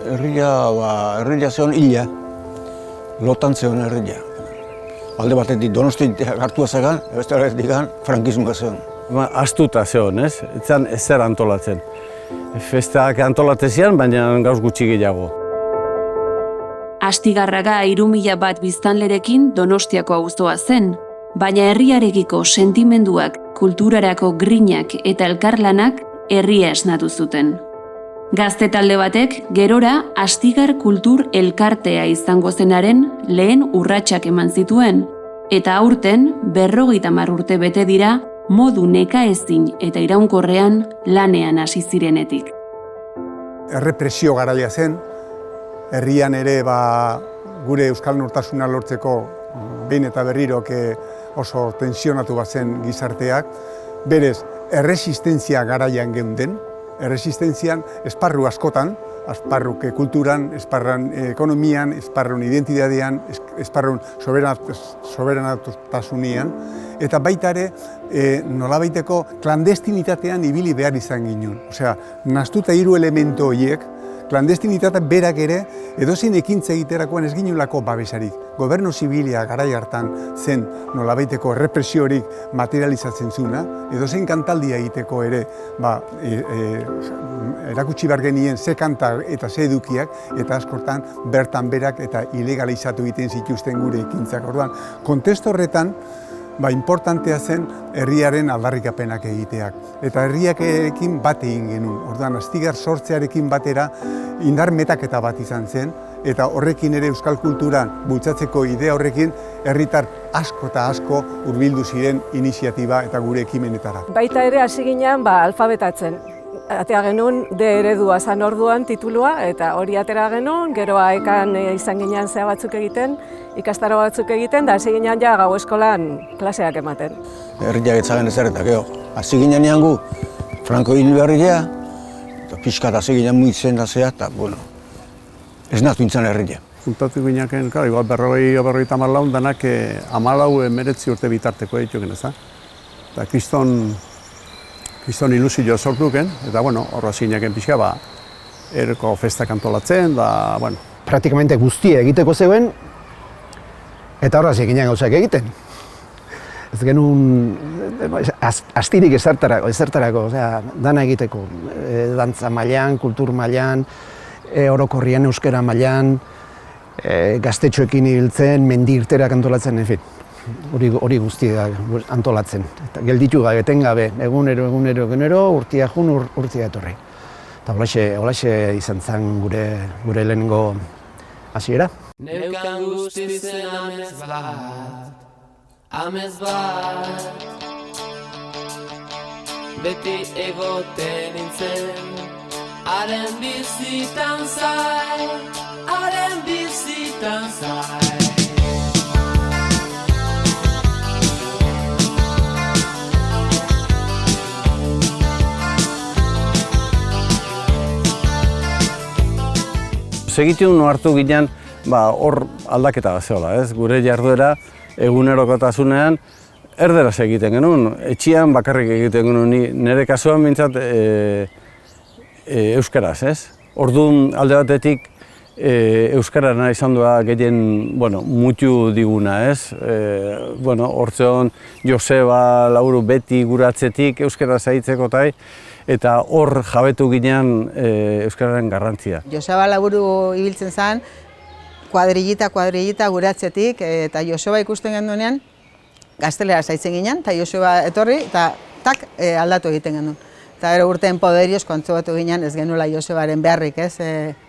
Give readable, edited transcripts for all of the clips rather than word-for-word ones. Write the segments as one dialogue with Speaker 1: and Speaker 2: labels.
Speaker 1: herria zeon hila, lotan zeon herria. Alde batetik Donostik hartua zegan, beste batetik frankismoa zeon.
Speaker 2: Astuta zeon, ez? Etzan ezer antolatzen. Festak antolatzen zian, baina gauz gutxi gehiago.
Speaker 3: Astigarraga 3.000 biztanlerekin Donostiako auzoa zen, baina herriarekiko sentimenduak, kulturarako grinak eta elkarlanak herria esnatu zuten. Gazte talde batek gerora Astigar Kultur Elkartea izango zenaren lehen urratsak eman zituen, eta aurten 50 urte bete dira modu nekaezin eta iraunkorrean lanean hasi zirenetik.
Speaker 4: Errepresio garaia zen, herrian ere gure euskal nortasuna lortzeko behin eta berriro oso tensionatu bazen gizarteak, berez erresistentzia garaian geunden, erresistentzian esparru askotan, esparru kulturan, esparran ekonomian, esparrun identitatean, esparrun soberanatasunean, eta baita ere nolabaiteko klandestinitatean ibili behar izan ginen. Osea, nahastuta 3 elementu horiek, klandestinitatea berak ere edozein ekintza egiterakoan ez ginulako babesarik. Gobernu zibilia garai hartan zen nolabaiteko errepresiorik materializatzen zuna, edozein kantaldia egiteko ere erakutsi behar genien ze kanta eta ze edukiak, eta askortan bertan berak eta ilegalizatu egiten zituzten gure ekintzak. Orduan, kontestu horretan, importantea zen herriaren aldarrikapenak egiteak. Eta herriakekin bat egin genuen. Orduan, Astigar sortzearekin batera indar metaketa bat izan zen, eta horrekin ere euskal kulturan bultzatzeko idea horrekin herritar asko eta asko hurbildu ziren iniziatiba eta gure ekimenetara.
Speaker 5: Baita ere hasi ginen alfabetatzen. Atea genuen D eredua zan orduan titulua, eta hori atera genuen, gero ekan izan ginen zea batzuk egiten, ikastaro batzuk egiten, da hasi ginen ja gau eskolan klaseak ematen.
Speaker 1: Herriak etzagen ezaretak, hasi ginen ean gu, Franko hil beharria, eta pixkat hasi ginen muitzen da zea, eta, ez nahtu intzan herria.
Speaker 2: Juntatu gineaken, igual 50 laun danak 14 urte bitarteko egituken, ez da? Eta kriston ilusio sortuken, eta horra zineaken pixka, erko festak antolatzen,
Speaker 6: Praktikamente guztia egiteko zeuen, eta horra zinean gauzak egiten. Ez genuen astirik ezertarako, dana egiteko, dantza mailan, kultur mailan, orokorrian euskera mailan, gaztetxoekin ibiltzen, mendi irterak antolatzen, enfin. Hori guztia antolatzen. Gelditu gabe, etengabe, egunero, urtia jun, urtia etorri. Eta holaxe izan zen gure lehenengo hasiera.
Speaker 7: Neukan guztizen amez bat, beti egoten nintzen, haren bizitan zai.
Speaker 2: Segitun hartu ginen, hor aldaketa bat zehola, ez? Gure jarduera egunerokotasunean erderaz egiten genuen, etxian bakarrik egiten genuen, nire kasuan bintzat euskaraz, ez? Orduan alde batetik euskarana izan doa gehien mutu diguna, ez? Hortzeon Joseba, Lauru, Beti guratzetik euskaraz aitzeko eta hor jabetu ginean euskararen garrantzia.
Speaker 8: Joseba Lauru ibiltzen zen, kuadrillita guratzetik, eta Joseba ikusten genduenean gaztelera zaitzen ginen, eta Joseba etorri, eta aldatu egiten genuen. Eta urteen poderioz kontzubatu ginen ez genuela Josebaren beharrik,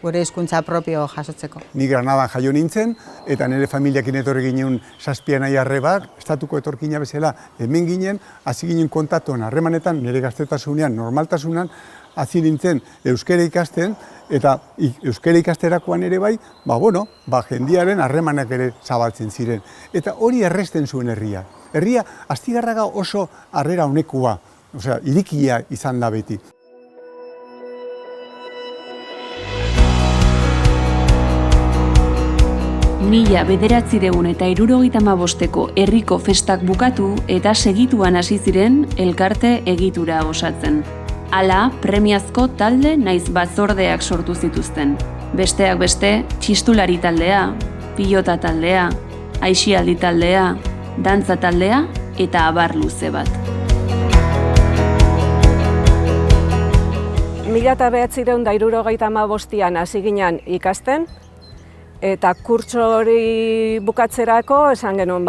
Speaker 8: gure hizkuntza propio jasotzeko.
Speaker 4: Ni Granadan jaio nintzen, eta nire familiakin etorri ginen 7 anai arrebak, estatuko etorkina bezala hemen ginen, hasi ginen kontatuen harremanetan, nire gaztetasunean, normaltasunan, hasi nintzen euskara ikasten, eta euskara ikasterakoan ere bai, jendiaren harremanak ere zabaltzen ziren. Eta hori erresten zuen herria. Herria, Astigarraga oso harrera honekua. Osea, irikia izan da beti.
Speaker 3: Mila 1975ko herriko festak bukatu eta segituan hasi ziren elkarte egitura osatzen. Hala, premiazko talde naiz batzordeak sortu zituzten. Besteak beste, txistulari taldea, pilota taldea, aisialdi taldea, dantza taldea eta abar luze bat.
Speaker 5: 1975an hasi ginen ikasten, eta kurtso hori bukatzerako esan genuen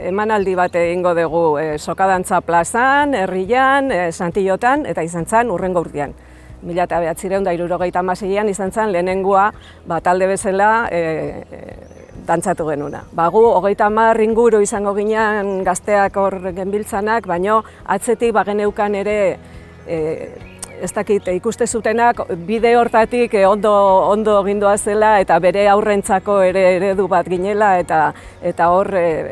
Speaker 5: emanaldi bat egingo dugu Sokadantza plazan, herrian, Santillotan, eta izan zen hurrengo urtean. 1976an izan zen lehenengoa talde bezala dantzatu genuna. Gu 30 inguru izango ginen gazteak hor genbiltzanak, baino atzetik bageneukan ere ez dakit, ikuste zutenak bide hortatik ondo gindoa zela eta bere aurrentzako ere eredu bat ginela eta hor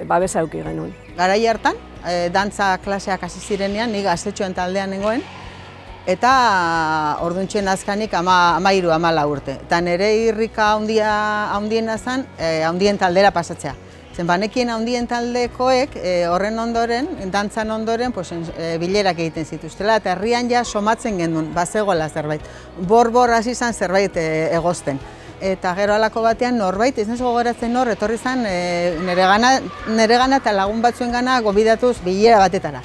Speaker 5: babesa eduki genuen.
Speaker 8: Garai hartan, dantza klaseak hasi zirenean, ni gaztetxoen taldean nengoen, eta orduntxen azkanik 13-14 urte. Eta nire irrika handiena zen, handien taldera pasatzea. Zen banekien handien taldekoek horren ondoren, dantzan ondoren, bilerak egiten zituztela, eta herrian ja somatzen genuen, bazegoela zerbait. Bor hasi zen zerbait egozten. Eta gero halako batean norbait, ez nezo gogoratzen hor, etorri zen nire gana eta lagun batzuen gana gobidatuz bilera batetara.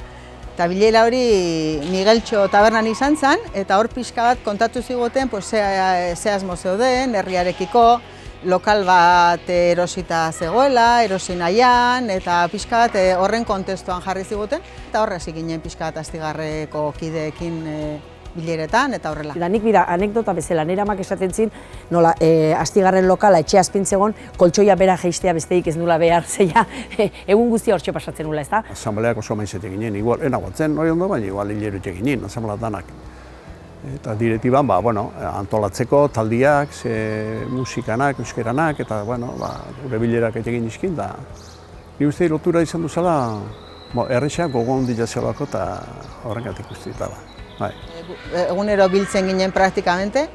Speaker 8: Eta bilera hori Migueltxo tabernan izan zen, eta hor pixka bat kontatu ziguten ze asmo zeuden, herriarekiko, lokal bat erosita zegoela, erosi nahian, eta pixka bat horren kontestuan jarri ziguten, eta horre hasi ginen pixka bat Astigarreko kideekin bileretan, eta horrela.
Speaker 9: Da nik bira, anekdota bezala, nire amak esaten zin, nola, Astigarren lokala etxe azpintzegon, koltsoia bera jeistea besteik ez nula behar, zeia, egun guztia hortxe pasatzen nula, ez da?
Speaker 10: Asambleak oso maizetik ginen, igual, enagotzen, hori ondo, baina igual hilerutek ginen, asamblea danak. Eta direktiban, antolatzeko taldiak, musikanak, euskeranak, eta gure bilerak egin izkin, da ni uste lotura izan duzala, errexak gogo ondila zelako eta horrengatik uste ditala.
Speaker 8: Egunero biltzen ginen praktikamente,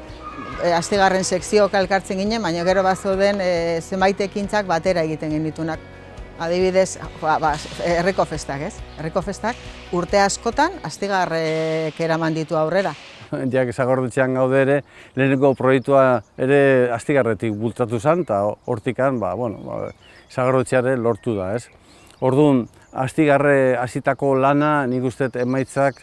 Speaker 8: Astigarren sekzioak elkartzen ginen, baina gero bazoden zenbait ekintzak batera egiten genitunak. Adibidez, herriko festak, ez? Herriko festak urte askotan Astigarrek eraman ditu aurrera.
Speaker 2: Jak Sagordetxean gaude ere, lehenengo proiektua ere Astigarretik bultatu zen, eta hortikan, Sagordetxeare lortu da, ez? Orduan, Astigarre hasitako lana, nik uste emaitzak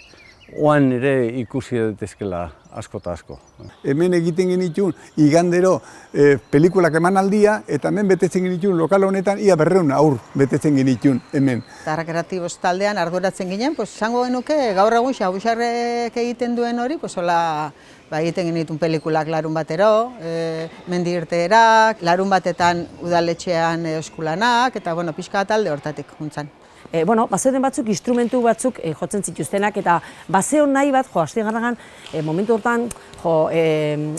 Speaker 2: oan ere ikusi daitezkela asko eta asko.
Speaker 4: Hemen egiten genituen igandero pelikulak emanaldia, eta hemen betetzen genituen lokal honetan ia 200 aur betetzen genituen hemen.
Speaker 8: Eta rekreatibos taldean arduratzen ginen, esango genuke gaur egun Xabusarrek egiten duen hori, egiten genituen pelikulak larun batero, mendi irteerak, larun batetan udaletxean eskulanak, eta pixka talde hortatik juntzan.
Speaker 9: Bazeuden batzuk, instrumentu batzuk jotzen zituztenak, eta bazeon nahi bat, Astigarragan, momentu hortan,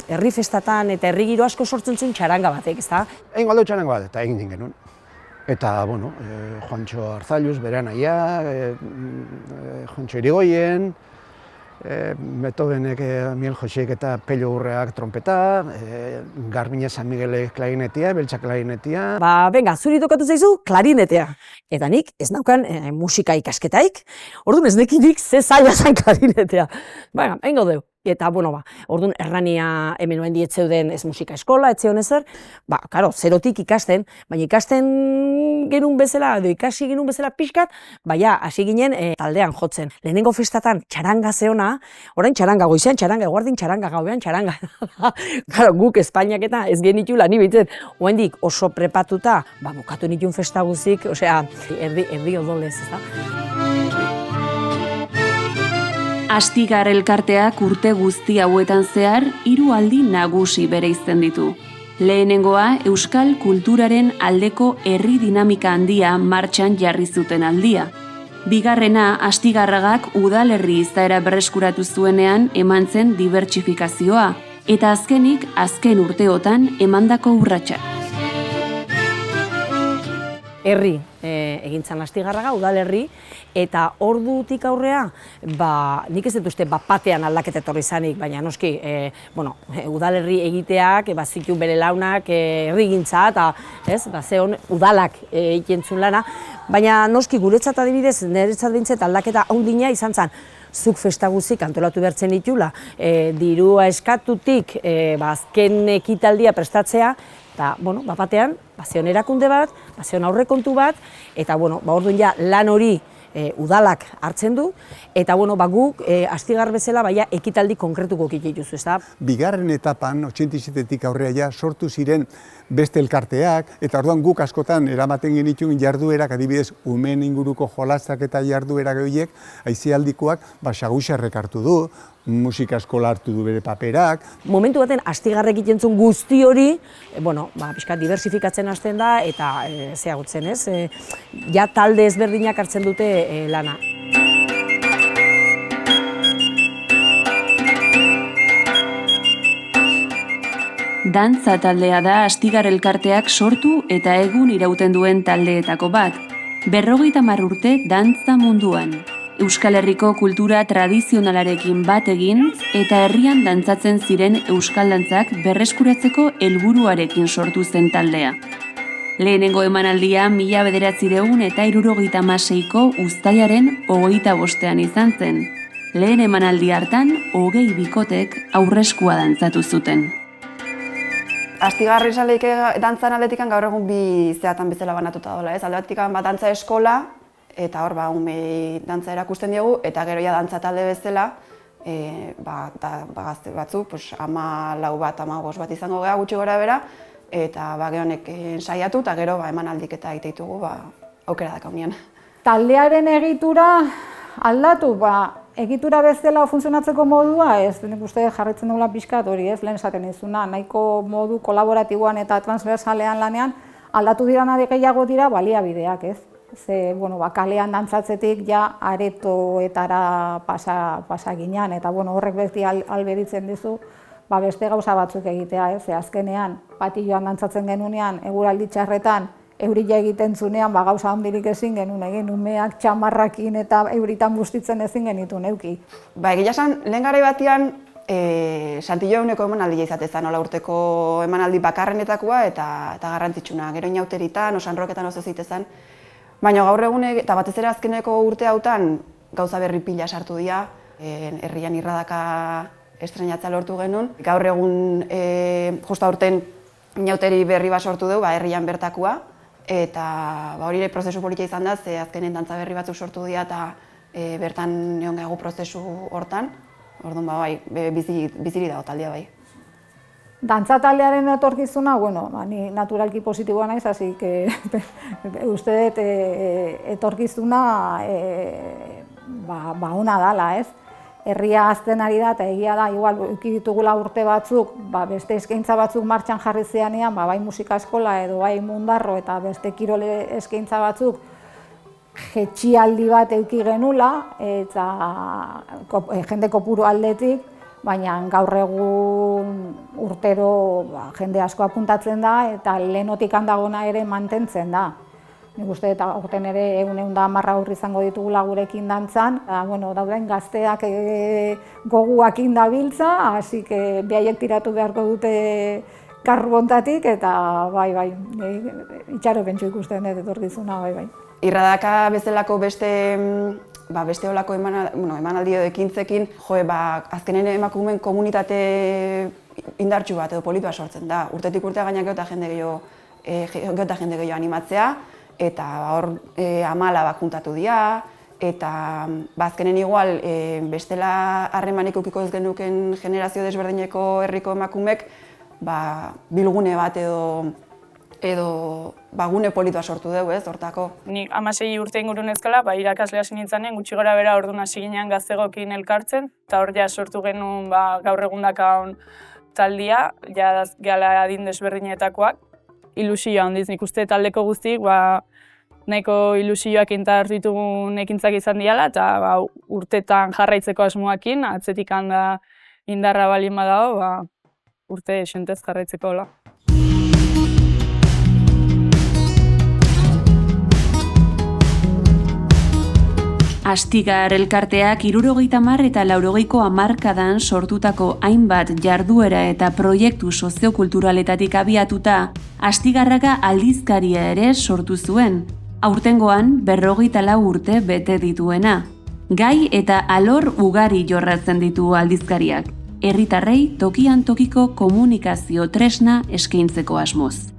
Speaker 9: herri festatan eta herri giro asko sortzen zuen txaranga batek, ezta?
Speaker 6: Egin galdo txaranga bat, eta egin genuen. Eta, Juantxo Arzalluz, bere anaia, Juantxo Irigoyen, Beethovenek, Miel Josek eta Pello Urreak trompeta, Garbiñe San Miguelek klarinetia, Beltza klarinetia.
Speaker 9: Venga, zuri tokatu zaizu klarinetea. Eta nik ez naukan musika ikasketaik, orduan ez nekinik ze zaila zen klarinetea. Egin godeu. Eta, orduan errania hemen oen dietzeuden ez musika eskola, etzeon ezer, karo, zerotik ikasten, baina ikasten genuen bezala, edo ikasi genuen bezala pixkat, hasi ginen taldean jotzen. Lehenengo festatan txaranga zeona, orain txaranga goizean, txaranga eguardin, txaranga gauean, txaranga. Karo, guk Espainiak eta ez genitula, ni behitzen, oendik oso prepatuta, bukatu nituen festa guzik, osea, erdi odolez, ez da?
Speaker 3: Astigar elkarteak urte guzti hauetan zehar 3 aldi nagusi bereizten ditu. Lehenengoa euskal kulturaren aldeko herri dinamika handia martxan jarri zuten aldia. Bigarrena Astigarragak udalerri izaera berreskuratu zuenean eman zen dibertsifikazioa, eta azkenik azken urteotan emandako urratsak.
Speaker 9: Herri egintzan Astigarraga, udalerri, eta ordutik aurrea, nik ez dut uste batean aldaketa etorri izanik, baina noski, udalerri egiteak, zitu bere launak herrigintza, eta zeon udalak egiten zuen lana, baina noski guretzat adibidez, niretzat bintzat aldaketa handina izan zen, zuk festa guzik antolatu behartzen ditula, dirua eskatutik azken ekitaldia prestatzea, eta, batean, zion erakunde bat, zion aurrekontu bat, eta, orduan ja lan hori udalak hartzen du, eta guk Astigar bezala ekitaldi konkretuko dituzu, ez da?
Speaker 4: Bigarren etapan, 87-tik aurrea ja, sortu ziren beste elkarteak, eta orduan guk askotan eramaten genituen jarduerak, adibidez, umeen inguruko jolasak eta jarduerak horiek, aizialdikoak, Xaguxarrek hartu du, musika eskola hartu du bere paperak.
Speaker 9: Momentu baten Astigarrek egiten zuen guzti hori, pixkat diversifikatzen hasten da, eta zehagutzen, ez? Ja talde ezberdinak hartzen dute lana.
Speaker 3: Dantza taldea da Astigar elkarteak sortu eta egun irauten duen taldeetako bat. 50 urte dantza munduan. Euskal Herriko kultura tradizionalarekin bat egin eta herrian dantzatzen ziren euskal dantzak berreskuratzeko helburuarekin sortu zen taldea. Lehenengo emanaldia 1976ko uztailaren 25ean izan zen. Lehen emanaldi hartan 20 bikotek aurreskua dantzatu zuten.
Speaker 11: Astigarri dantzan aldetikan gaur egun bi zeatan bezala banatuta dola, ez? Alde batikan dantza eskola, eta hor umei dantza erakusten diogu, eta gero ja dantza talde bezala, gazte batzu, 14 bat, 15 bat izango gara gutxi gora bera, eta gehonek saiatu, eta gero emanaldik eta egiteitugu aukera dakaunean.
Speaker 12: Taldearen egitura aldatu, egitura bezala funtzionatzeko modua, ez, nik uste jarraitzen dugula pixkat hori, ez, lehen esaten izuna, nahiko modu kolaboratiboan eta transversalean lanean, aldatu dira gehiago dira baliabideak, ez. Ze, kalean dantzatzetik ja aretoetara pasa ginean, eta horrek beti albeditzen dizu, beste gauza batzuk egitea, ez, azkenean, patilloan dantzatzen genunean, eguraldi txarretan, eurila egiten zunean, gauza handirik ezin genuen egin, umeak txamarrakin eta euritan bustitzen ezin genitu neuki.
Speaker 11: Egia esan, lehen garai batean, Santillo eguneko emanaldia izatezan, urteko emanaldi bakarrenetakoa eta garrantzitsuna. Gero inauteritan, osanroketan oso zitezan. Baina gaur egun, eta batez ere azkeneko urte hautan, gauza berri pila sartu dira, herrian irradaka estrenatzea lortu genuen. Gaur egun, justa aurten, inauteri berri bat sortu dugu, herrian bertakoa, eta hori ere prozesu politia izan da, ze azkenen dantza berri batzuk sortu dira eta bertan egon gaigu prozesu hortan. Orduan, biziri dago taldea bai.
Speaker 12: Dantza taldearen etorkizuna, ni naturalki positiboa naiz, así que uste dut etorkizuna ona dala, ez? Herria hazten ari da, eta egia da, igual, eduki ditugula urte batzuk, beste eskaintza batzuk martxan jarri zianean, bai musika eskola edo bai mundarro eta beste kirole eskaintza batzuk jetxialdi bat eduki genula, eta jende kopuru aldetik, baina gaur egun urtero jende asko apuntatzen da, eta lehenotik handagona ere mantentzen da. Nik uste eta aurten ere 110 aurri izango ditugula gurekin dantzan. Dauden gazteak goguakin dabiltza, hasi que behaiek tiratu beharko dute karru hontatik, eta bai, itxaropentsu ikusten dut etorkizuna, bai.
Speaker 11: Irradaka bezalako beste olako emanaldi edo ekintzekin, azkenen emakumeen komunitate indartsu bat edo politua sortzen da. Urtetik urtea gainak geota jende gehiago animatzea, eta hor 14 juntatu dira, eta azkenen igual bestela harremanik ukiko ez genuken generazio desberdineko herriko emakumek bilgune bat edo gune politua sortu dugu, ez, hortako.
Speaker 13: Nik 16 urte inguru nezkala, irakaslea sinitzanen, gutxi gora bera orduan hasi ginean gaztegokin elkartzen, eta hor ja sortu genuen gaur egundakaon taldia, ja gala adin desberdinetakoak. Ilusioa handiz, nik uste taldeko guztik, nahiko ilusioak intar ditugun ekintzak izan diala, eta urtetan jarraitzeko asmoakin, atzetik handa indarra balin badago, urte esentez jarraitzeko hola.
Speaker 3: Astigar elkarteak 70 eta 80ko hamarkadan sortutako hainbat jarduera eta proiektu soziokulturaletatik abiatuta, Astigarraga aldizkaria ere sortu zuen, aurtengoan 54 urte bete dituena. Gai eta alor ugari jorratzen ditu aldizkariak, herritarrei tokian tokiko komunikazio tresna eskaintzeko asmoz.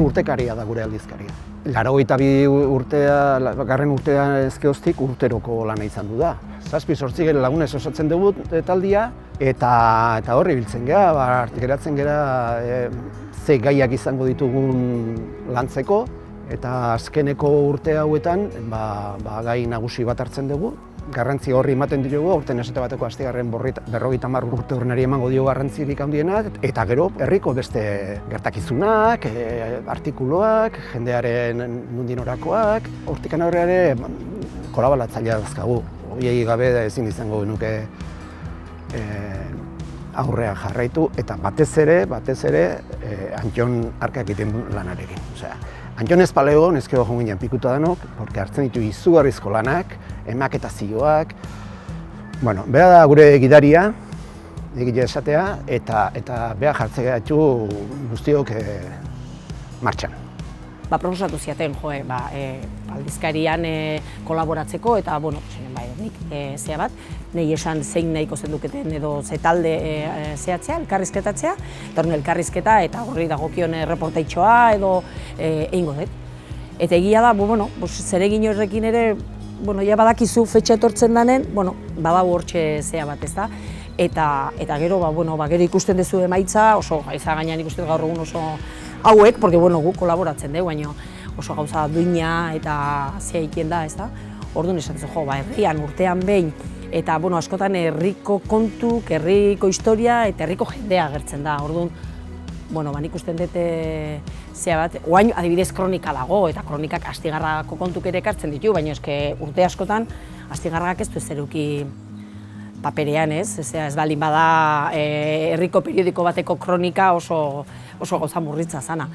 Speaker 6: Urtekaria da gure aldizkaria. 82 urtea, garren urtea ezkeoztik urteroko lana izan du da. 7-8 lagunez osatzen dugu taldia eta horri biltzen gara, geratzen gara ze gaiak izango ditugun lantzeko eta azkeneko urte hauetan gai nagusi bat hartzen dugu. Garrantzi horri ematen diogu, aurten esate bateko astigarren 50 urte horrenari emango dio garrantzirik handiena, eta gero herriko beste gertakizunak, artikuluak, jendearen nundinorakoak, hortikan aurreare kolaboratzailea dazkagu. Horiei gabe ezin izango genuke aurrean jarraitu, eta batez ere Antxon Arkak egiten lanarekin. Antxon ez palego, ezkero joan ginen pikuta danok, porque hartzen ditu izugarrizko lanak, emaketazioak. Bera da gure gidaria, egile esatea, eta bera jartzea gaitu guztiok martxan.
Speaker 9: Proposatu ziaten aldizkarian kolaboratzeko eta, nik zea bat, nahi esan zein nahiko zenduketen edo ze talde zehatzea, elkarrizketatzea, eta horren elkarrizketa eta horri dagokion reportaitxoa edo egingo dut. Eta egia da, zeregin horrekin ere, ja badakizu fetxa etortzen danen, badago hortxe zea bat, ez da? Eta gero, gero ikusten duzu emaitza, oso gaiza gainean ikusten gaur egun oso hauek, porque gu kolaboratzen dugu, baina oso gauza duina eta zea ikien da, ez da? Orduan esan duzu, herrian urtean behin, eta askotan herriko kontuk, herriko historia eta herriko jendea agertzen da. Orduan, nik usten dut zea bat, oain adibidez kronika dago, eta kronikak Astigarragako kontuk ere ekartzen ditu, baina eske urte askotan Astigarragak ez du ezeruki paperean, ez baldin bada herriko periodiko bateko kronika oso gauza murritza zana.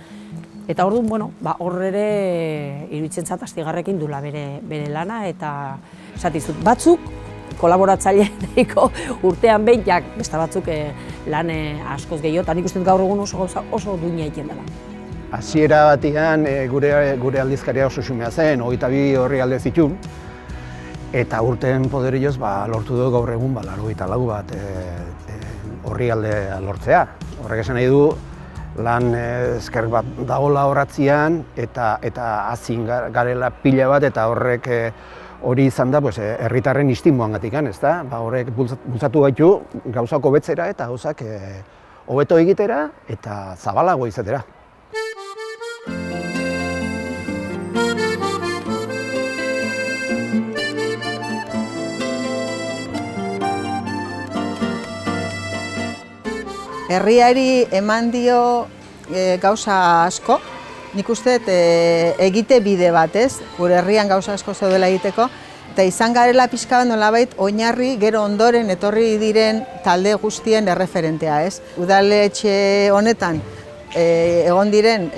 Speaker 9: Eta orduan, hor ere iruditzen zat Astigarrekin dula bere lana, eta esatizut batzuk kolaboratzaileiko urtean behin, beste batzuk lan askoz gehiago, eta nik uste gaur egun oso duina egiten dela.
Speaker 6: Hasiera batean gure aldizkaria oso xumea zen, 22 orrialde zituen, eta urteen poderioz lortu dugu gaur egun 84 bat orrialde lortzea. Horrek esan nahi du, lan esker bat dagoela horratzean eta hazin garela pila bat, eta horrek hori izan da herritarren istinmoangatik, ez da? Horrek bultzatu gaitu gauzak hobetzera eta gauzak hobeto egitera eta zabalago izatera.
Speaker 8: Herriari eman dio gauza asko, nik uste egite bide bat, ez? Gure herrian gauza asko zeudela egiteko, eta izan garela pixka bat nolabait oinarri gero ondoren etorri diren talde guztien erreferentea, ez? Udaletxe honetan egon diren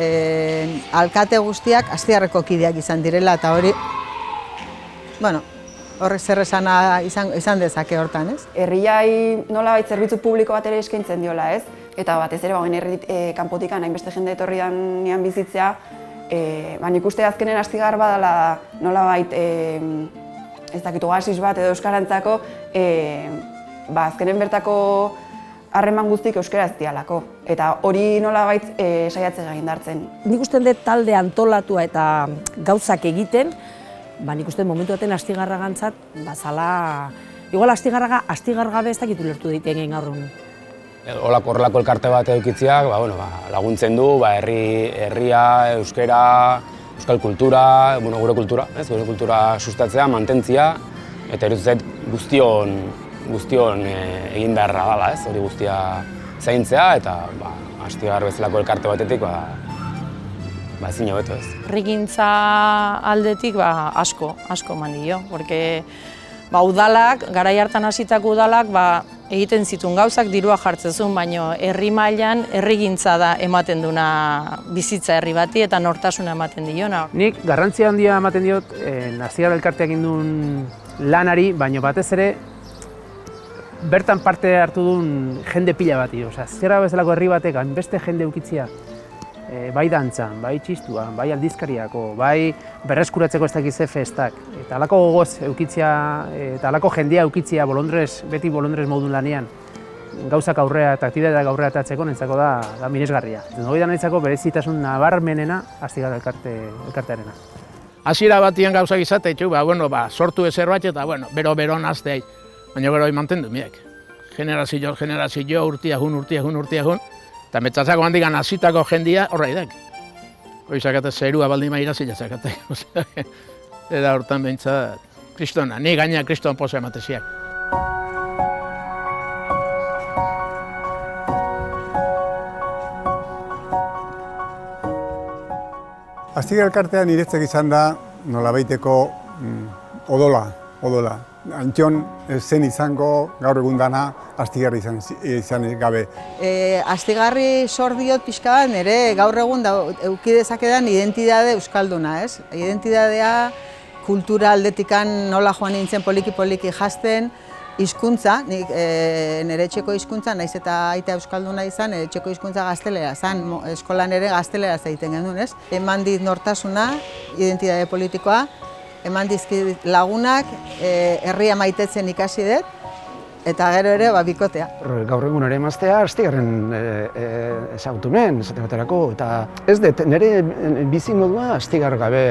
Speaker 8: alkate guztiak Astigarreko kideak izan direla, eta hori, horrek zer esana izan dezake hortan, ez?
Speaker 11: Herriai nolabait zerbitzu publiko bat ere eskaintzen diola, ez? Eta batez ere, herri kanpotikan hainbeste jende etorri danean bizitzea, nik uste azkenen Astigarra badala nolabait ez dakit oasis bat edo euskarantzako, azkenen bertako harreman guztik euskara ez dialako. Eta hori nolabait saiatzea indartzen.
Speaker 9: Nik uste dut talde antolatua eta gauzak egiten, nik uste momentu baten Astigarragantzat, zala... Igual Astigarra gabe ez dakit ulertu diteen gaur egun.
Speaker 14: Horrelako elkarte bat edukitzeak laguntzen du herria, euskara, euskal kultura, gure kultura sustatzea, mantentzia, eta iruditzen guztion egin beharra dela, hori guztia zaintzea, eta Astigarra bezalako elkarte batetik ezin hobeto ez.
Speaker 15: Herrigintza aldetik asko eman dio, porque udalak, garai hartan hasitako udalak egiten zituen gauzak dirua jartzen zuen, baina herri mailan herrigintza da ematen duna bizitza herri bati eta nortasuna ematen diona.
Speaker 16: Nik garrantzia handia ematen diot Astigarra elkarteak induen lanari, baina batez ere bertan parte hartu duen jende pila bati. Astigarra bezalako herri batek hainbeste jende ukitzia bai dantzan, bai txistuan, bai aldizkariako, bai berreskuratzeko ez dakiz ze festak. Eta halako gogoz eukitzia, eta halako jendea eukitzia beti bolondrez modun lanean, gauzak aurrea eta aktibitateak aurrea atatzeko nentzako da miresgarria. Hori da nentzako berezitasun nabarmenena Astigar elkartearena.
Speaker 17: Hasiera batian gauzak izateitu, sortu ezer bat eta bero nazteai, baina gero mantendu miek. Generazio, urtia jun, eta metzatzako handikan hasitako jendia horra idek. Hoizakate zerua baldin maira zilazakate. Eta hortan behintzat, kristona, ni gaina kriston poza emateziak.
Speaker 4: Astigar elkartea niretzak izan da nolabaiteko odola. Antxon zen izango gaur egun dana Astigarri izan gabe.
Speaker 8: Astigarri sor diot pixka bat nire gaur egun eduki dezakedan identidade euskalduna, ez? Identidadea, kultura aldetikan nola joan nintzen poliki jazten, hizkuntza, nire etxeko hizkuntza, naiz eta aita euskalduna izan, nire etxeko hizkuntza gaztelera zan, eskolan ere gaztelera zaiten genuen, ez? Eman dit nortasuna, identidade politikoa, eman dizkit lagunak, herria maitetzen ikasi dut, eta gero ere bikotea.
Speaker 6: Gaur egun ere emaztea Astigarren ezagutu nuen, esate baterako, eta ez dut, nire bizi modua Astigar gabe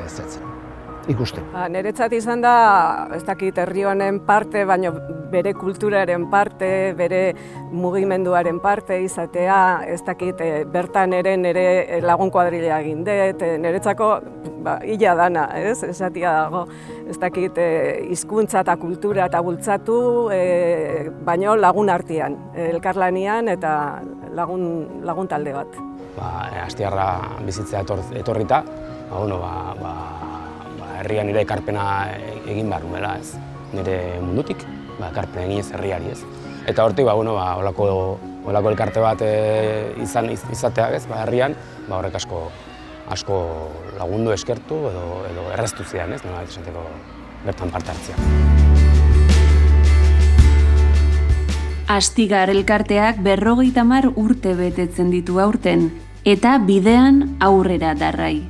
Speaker 6: zetzen, ikusten.
Speaker 5: Niretzat izan da, ez dakit herri honen parte, baina bere kulturaren parte, bere mugimenduaren parte izatea, ez dakit bertan ere nire lagun kuadrilea egin dut, niretzako hila dana, esatia dago, ez dakit hizkuntza eta kultura eta bultzatu, baino lagun artean, elkarlanian eta lagun talde bat.
Speaker 14: Astigarra bizitzea etorrita, herrian nire ekarpena egin behar numela, ez? Nire mundutik, ekarpena egin ez herriari, ez? Eta hortik, holako elkarte bat izateak, ez? Herrian, horrek asko lagundu eskertu edo erraztu zidan, ez? Nola esateko bertan parte hartzea.
Speaker 3: Astigar elkarteak 50 urte betetzen ditu aurten, eta bidean aurrera darrai.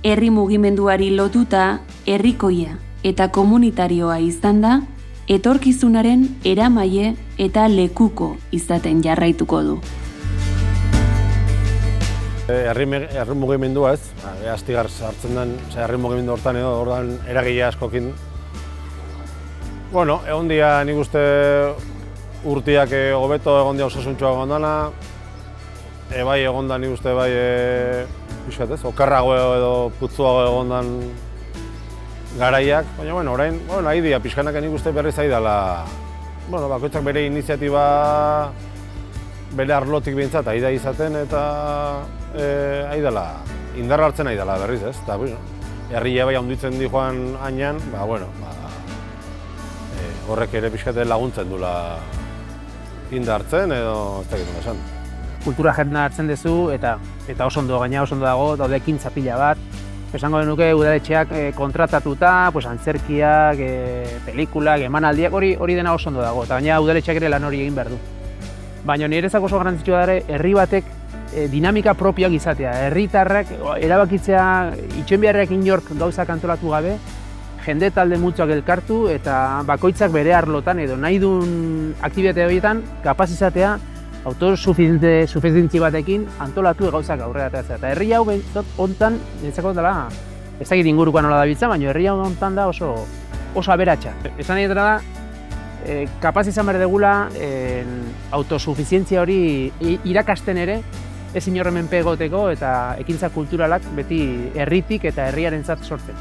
Speaker 3: Herri mugimenduari lotuta, herrikoia eta komunitarioa izan da, etorkizunaren eramaile eta lekuko izaten jarraituko du.
Speaker 18: Herri mugimendua ez, Astigar sartzen den, herri mugimendu hortan edo ordan eragile askokin. Egon dia nik uste urtiak hobeto egon dia osasuntxoa egon dana, bai egon da nik uste bai okerrago edo putzuago egon dan garaiak, baina orain, nahi dia, pixkanak nik uste berriz ari dela, bakoitzak bere iniziatiba bere arlotik behintzat ari da izaten eta ari dela, indarra hartzen ari dela berriz ez, eta herria bai handitzen di joan hainan, horrek ere pixkate laguntzen dula indartzen edo ez dakit esan.
Speaker 16: Kultura jendena hartzen duzu eta oso ondo, gaina oso ondo dago, daude ekintza pila bat. Esango denuke udaletxeak kontratatuta, antzerkiak, pelikulak, emanaldiak, hori dena oso ondo dago, eta gaina udaletxeak ere lan hori egin behar du. Baina niretzako oso garrantzitsua da ere, herri batek dinamika propioak izatea. Herritarrak erabakitzea itxoin beharrak inork gauzak antolatu gabe, jende talde multzoak elkartu eta bakoitzak bere arlotan edo nahi duen aktibitate horietan kapaz izatea autosufizientzi batekin antolatu gauzak aurrera ateratzea. Eta herri hau hontan, niretzako dela, ez dakit ingurukoa nola dabiltza, baina herri hau hontan da oso aberatsa. Esan nahi da, kapaz izan behar degula autosufizientzia hori irakasten ere, ez inorren menpe egoteko eta ekintza kulturalak beti herritik eta herriarentzat sortzen.